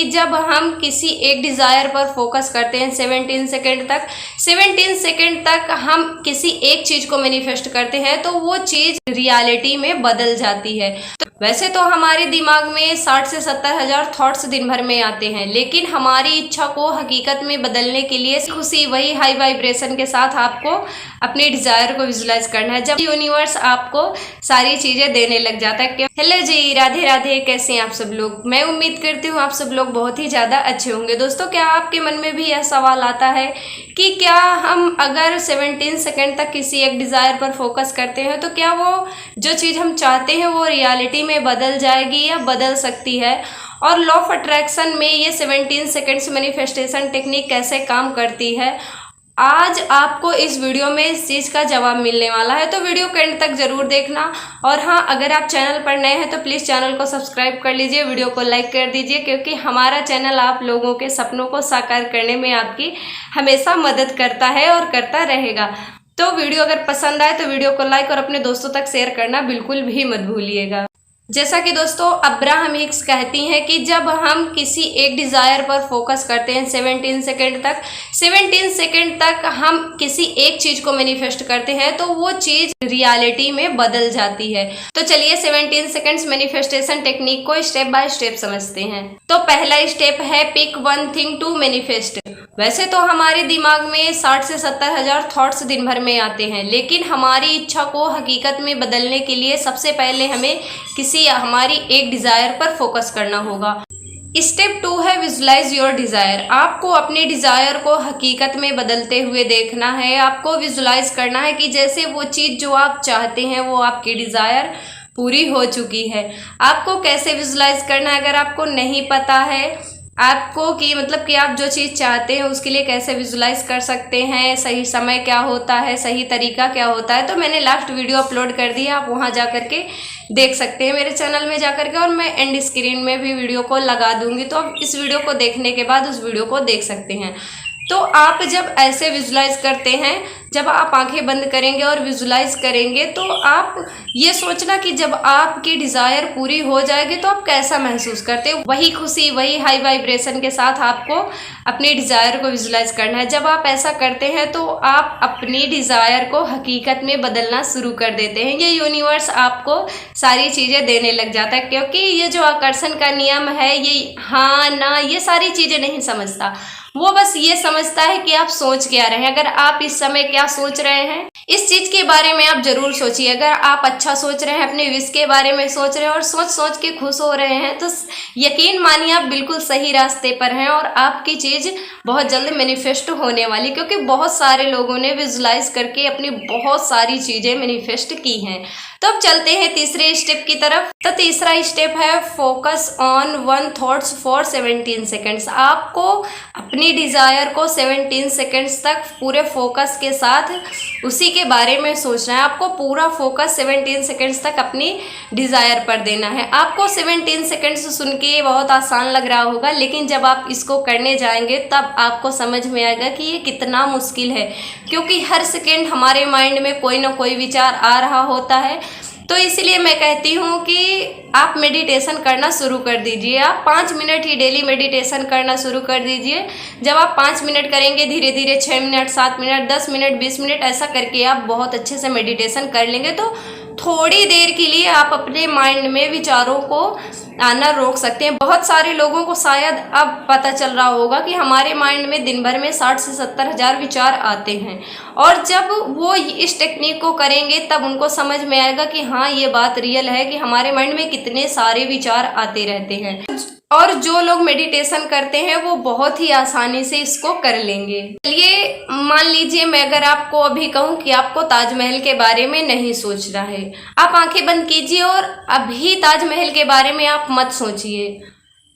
जब हम किसी एक डिज़ायर पर फोकस करते हैं 17 सेकेंड तक हम किसी एक चीज़ को मैनिफेस्ट करते हैं तो वो चीज़ रियलिटी में बदल जाती है। तो वैसे तो हमारे दिमाग में 60 से 70 हज़ार थॉट्स दिन भर में आते हैं, लेकिन हमारी इच्छा को हकीकत में बदलने के लिए खुशी वही हाई वाइब्रेशन के साथ आपको अपने डिज़ायर को विजुलाइज करना है, जब यूनिवर्स आपको सारी चीज़ें देने लग जाता है। हेलो जी, राधे राधे, कैसे हैं आप सब लोग। मैं उम्मीद करती हूँ आप सब लोग बहुत ही ज़्यादा अच्छे होंगे। दोस्तों, क्या आपके मन में भी यह सवाल आता है कि क्या हम अगर 17 सेकेंड तक किसी एक डिज़ायर पर फोकस करते हैं तो क्या वो जो चीज़ हम चाहते हैं वो रियलिटी में बदल जाएगी या बदल सकती है, और लॉ ऑफ अट्रैक्शन में ये 17 सेकेंड्स मैनिफेस्टेशन टेक्निक कैसे काम करती है, आज आपको इस वीडियो में इस चीज़ का जवाब मिलने वाला है। तो वीडियो के एंड तक ज़रूर देखना। और हाँ, अगर आप चैनल पर नए हैं तो प्लीज़ चैनल को सब्सक्राइब कर लीजिए, वीडियो को लाइक कर दीजिए, क्योंकि हमारा चैनल आप लोगों के सपनों को साकार करने में आपकी हमेशा मदद करता है और करता रहेगा। तो वीडियो अगर पसंद आए तो वीडियो को लाइक और अपने दोस्तों तक शेयर करना बिल्कुल भी मत भूलिएगा। जैसा कि दोस्तों अब्राहम हिक्स कहती हैं कि जब हम किसी एक डिज़ायर पर फोकस करते हैं 17 सेकेंड तक हम किसी एक चीज़ को मैनिफेस्ट करते हैं तो वो चीज़ रियलिटी में बदल जाती है। तो चलिए 17 सेकेंड्स मैनिफेस्टेशन टेक्निक को स्टेप बाय स्टेप समझते हैं। तो पहला स्टेप है pick one thing to manifest. वैसे तो हमारे दिमाग में 60 से 70 हज़ार थॉट्स दिन भर में आते हैं, लेकिन हमारी इच्छा को हकीकत में बदलने के लिए सबसे पहले हमें किसी हमारी एक डिज़ायर पर फोकस करना होगा। स्टेप 2 है विजुलाइज योर डिज़ायर। आपको अपने डिज़ायर को हकीकत में बदलते हुए देखना है। आपको विजुलाइज करना है कि जैसे वो चीज़ जो आप चाहते हैं वो आपकी डिज़ायर पूरी हो चुकी है। आपको कैसे विजुलाइज करना है अगर आपको नहीं पता है आपको कि मतलब कि आप जो चीज़ चाहते हैं उसके लिए कैसे विजुलाइज कर सकते हैं, सही समय क्या होता है, सही तरीका क्या होता है, तो मैंने लास्ट वीडियो अपलोड कर दी है, आप वहां जा करके देख सकते हैं मेरे चैनल में जा करके, और मैं एंड स्क्रीन में भी वीडियो को लगा दूंगी, तो आप इस वीडियो को देखने के बाद उस वीडियो को देख सकते हैं। तो आप जब ऐसे विजुलाइज करते हैं, जब आप आंखें बंद करेंगे और विजुलाइज करेंगे तो आप ये सोचना कि जब आपकी डिज़ायर पूरी हो जाएगी तो आप कैसा महसूस करते हैं। वही खुशी वही हाई वाइब्रेशन के साथ आपको अपनी डिज़ायर को विजुलाइज करना है। जब आप ऐसा करते हैं तो आप अपनी डिज़ायर को हकीकत में बदलना शुरू कर देते हैं। ये यूनिवर्स आपको सारी चीज़ें देने लग जाता है, क्योंकि ये जो आकर्षण का नियम है ये हाँ ना ये सारी चीज़ें नहीं समझता, वो बस ये समझता है कि आप सोच क्या रहे हैं। अगर आप इस समय क्या सोच रहे हैं इस चीज के बारे में आप जरूर सोचिए। अगर आप अच्छा सोच रहे हैं, अपने विश के बारे में सोच रहे हैं और सोच सोच के खुश हो रहे हैं, तो यकीन मानिए आप बिल्कुल सही रास्ते पर हैं और आपकी चीज बहुत जल्द मैनिफेस्ट होने वाली, क्योंकि बहुत सारे लोगों ने विजुलाइज करके अपनी बहुत सारी चीजें मैनिफेस्ट की हैं। तो अब चलते हैं तीसरे स्टेप की तरफ। तो तीसरा स्टेप है focus on one thoughts for 17 seconds. आपको अपनी डिज़ायर को 17 सेकेंड्स तक पूरे फोकस के साथ उसी के बारे में सोचना है। आपको पूरा फोकस 17 सेकेंड्स तक अपनी डिज़ायर पर देना है। आपको 17 सेकेंड्स सुन के बहुत आसान लग रहा होगा, लेकिन जब आप इसको करने जाएंगे तब आपको समझ में आएगा कि ये कितना मुश्किल है, क्योंकि हर सेकेंड हमारे माइंड में कोई ना कोई विचार आ रहा होता है। तो इसलिए मैं कहती हूँ कि आप मेडिटेशन करना शुरू कर दीजिए। आप 5 मिनट ही डेली मेडिटेशन करना शुरू कर दीजिए। जब आप 5 मिनट करेंगे, धीरे धीरे 6 मिनट, 7 मिनट, 10 मिनट, 20 मिनट, ऐसा करके आप बहुत अच्छे से मेडिटेशन कर लेंगे तो थोड़ी देर के लिए आप अपने माइंड में विचारों को आना रोक सकते हैं। बहुत सारे लोगों को शायद अब पता चल रहा होगा कि हमारे माइंड में दिन भर में 60 से 70 हज़ार विचार आते हैं, और जब वो इस टेक्निक को करेंगे तब उनको समझ में आएगा कि हाँ ये बात रियल है कि हमारे माइंड में कितने सारे विचार आते रहते हैं। और जो लोग मेडिटेशन करते हैं वो बहुत ही आसानी से इसको कर लेंगे। चलिए मान लीजिए मैं अगर आपको अभी कहूँ कि आपको ताजमहल के बारे में नहीं सोचना है, आप आंखें बंद कीजिए और अभी ताजमहल के बारे में आप मत सोचिए।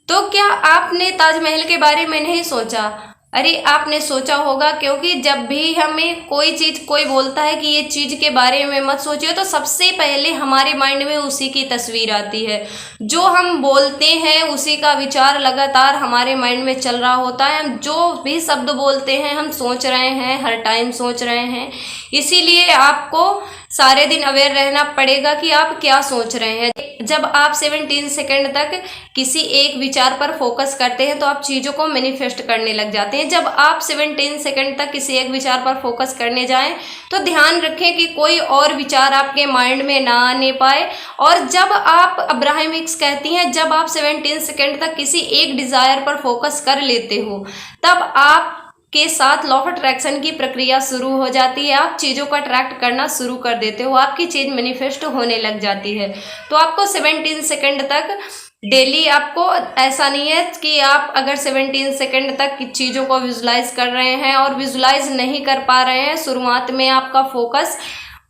तो क्या आपने ताजमहल के बारे में नहीं सोचा? अरे आपने सोचा होगा, क्योंकि जब भी हमें कोई चीज़ कोई बोलता है कि ये चीज़ के बारे में मत सोचिए, तो सबसे पहले हमारे माइंड में उसी की तस्वीर आती है। जो हम बोलते हैं उसी का विचार लगातार हमारे माइंड में चल रहा होता है। हम जो भी शब्द बोलते हैं हम सोच रहे हैं, हर टाइम सोच रहे हैं। इसीलिए आपको सारे दिन अवेयर रहना पड़ेगा कि आप क्या सोच रहे हैं। जब आप 17 सेकंड तक किसी एक विचार पर फोकस करते हैं तो आप चीज़ों को मैनिफेस्ट करने लग जाते हैं। जब आप 17 सेकंड तक किसी एक विचार पर फोकस करने जाएं तो ध्यान रखें कि कोई और विचार आपके माइंड में ना आने पाए। और जब आप, अब्राहम हिक्स कहती हैं, जब आप 17 सेकंड तक किसी एक डिज़ायर पर फोकस कर लेते हो तब आप के साथ लॉ ऑफ अट्रैक्शन की प्रक्रिया शुरू हो जाती है। आप चीज़ों को अट्रैक्ट करना शुरू कर देते हो, आपकी चीज़ मैनिफेस्ट होने लग जाती है। तो आपको 17 सेकंड तक डेली, आपको ऐसा नहीं है कि आप अगर 17 सेकंड तक की चीज़ों को विजुलाइज कर रहे हैं और विजुलाइज नहीं कर पा रहे हैं, शुरुआत में आपका फोकस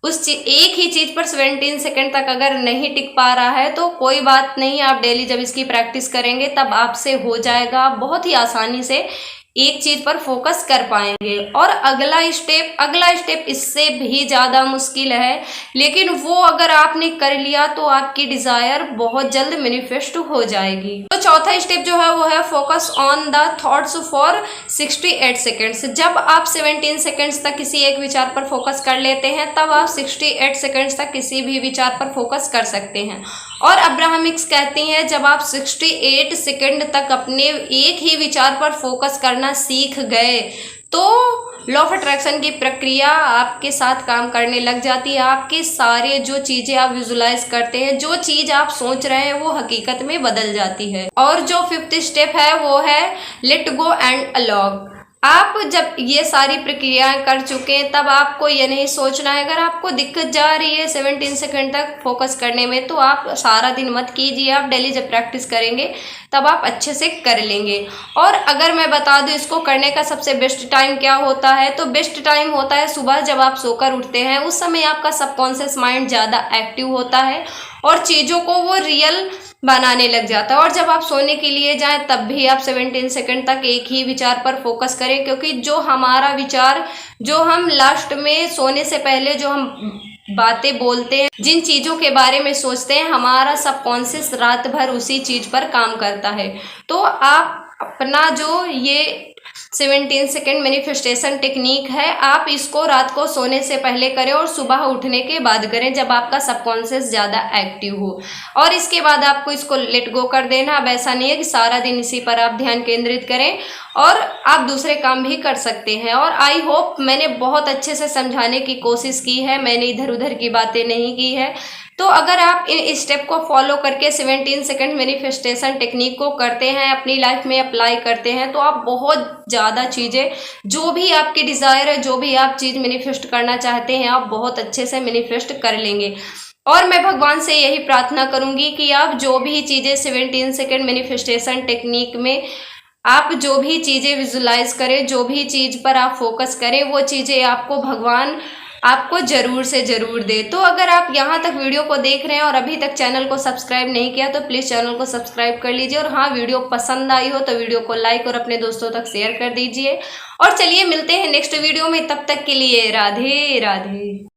उस एक ही चीज़ पर 17 सेकंड तक अगर नहीं टिक पा रहा है तो कोई बात नहीं, आप डेली जब इसकी प्रैक्टिस करेंगे तब आपसे हो जाएगा। बहुत ही आसानी से एक चीज पर फोकस कर पाएंगे। और अगला स्टेप इससे भी ज़्यादा मुश्किल है, लेकिन वो अगर आपने कर लिया तो आपकी डिज़ायर बहुत जल्द मैनिफेस्ट हो जाएगी। तो चौथा स्टेप जो है वो है focus on the thoughts for 68 seconds. जब आप 17 सेकेंड्स तक किसी एक विचार पर फोकस कर लेते हैं तब आप 68 सेकेंड्स तक किसी भी विचार पर फोकस कर सकते हैं। और अब्राहम हिक्स कहती हैं, जब आप 68 सेकेंड तक अपने एक ही विचार पर फोकस करना सीख गए तो लॉ ऑफ अट्रैक्शन की प्रक्रिया आपके साथ काम करने लग जाती है। आपके सारे जो चीज़ें आप विजुलाइज करते हैं, जो चीज़ आप सोच रहे हैं वो हकीकत में बदल जाती है। और जो 5th स्टेप है वो है लेट गो एंड अलाउ। आप जब ये सारी प्रक्रियाएं कर चुके हैं तब आपको ये नहीं सोचना है, अगर आपको दिक्कत जा रही है 17 सेकंड तक फोकस करने में तो आप सारा दिन मत कीजिए। आप डेली जब प्रैक्टिस करेंगे तब आप अच्छे से कर लेंगे। और अगर मैं बता दूं इसको करने का सबसे बेस्ट टाइम क्या होता है, तो बेस्ट टाइम होता है सुबह जब आप सोकर उठते हैं। उस समय आपका सबकॉन्शियस माइंड ज़्यादा एक्टिव होता है और चीज़ों को वो रियल बनाने लग जाता है। और जब आप सोने के लिए जाएं तब भी आप 17 सेकंड तक एक ही विचार पर फोकस करें, क्योंकि जो हमारा विचार, जो हम लास्ट में सोने से पहले जो हम बातें बोलते हैं, जिन चीज़ों के बारे में सोचते हैं, हमारा सबकॉन्शियस रात भर उसी चीज़ पर काम करता है। तो आप अपना जो ये 17 सेकेंड मैनिफेस्टेशन टेक्निक है, आप इसको रात को सोने से पहले करें और सुबह उठने के बाद करें जब आपका सबकॉन्शियस ज़्यादा एक्टिव हो। और इसके बाद आपको इसको लेट गो कर देना। अब ऐसा नहीं है कि सारा दिन इसी पर आप ध्यान केंद्रित करें, और आप दूसरे काम भी कर सकते हैं। और आई होप मैंने बहुत अच्छे से समझाने की कोशिश की है, मैंने इधर उधर की बातें नहीं की है। तो अगर आप इन स्टेप को फॉलो करके 17 सेकंड मैनिफेस्टेशन टेक्निक को करते हैं, अपनी लाइफ में अप्लाई करते हैं, तो आप बहुत ज़्यादा चीज़ें, जो भी आपकी डिज़ायर है, जो भी आप चीज़ मैनिफेस्ट करना चाहते हैं, आप बहुत अच्छे से मैनिफेस्ट कर लेंगे। और मैं भगवान से यही प्रार्थना करूंगी कि आप जो भी चीज़ें 17 सेकंड मैनिफेस्टेशन टेक्निक में आप जो भी चीज़ें विजुलाइज करें, जो भी चीज़ पर आप फोकस करें, वो चीज़ें आपको भगवान आपको ज़रूर से ज़रूर दे। तो अगर आप यहाँ तक वीडियो को देख रहे हैं और अभी तक चैनल को सब्सक्राइब नहीं किया तो प्लीज़ चैनल को सब्सक्राइब कर लीजिए। और हाँ, वीडियो पसंद आई हो तो वीडियो को लाइक और अपने दोस्तों तक शेयर कर दीजिए। और चलिए मिलते हैं नेक्स्ट वीडियो में, तब तक के लिए राधे राधे।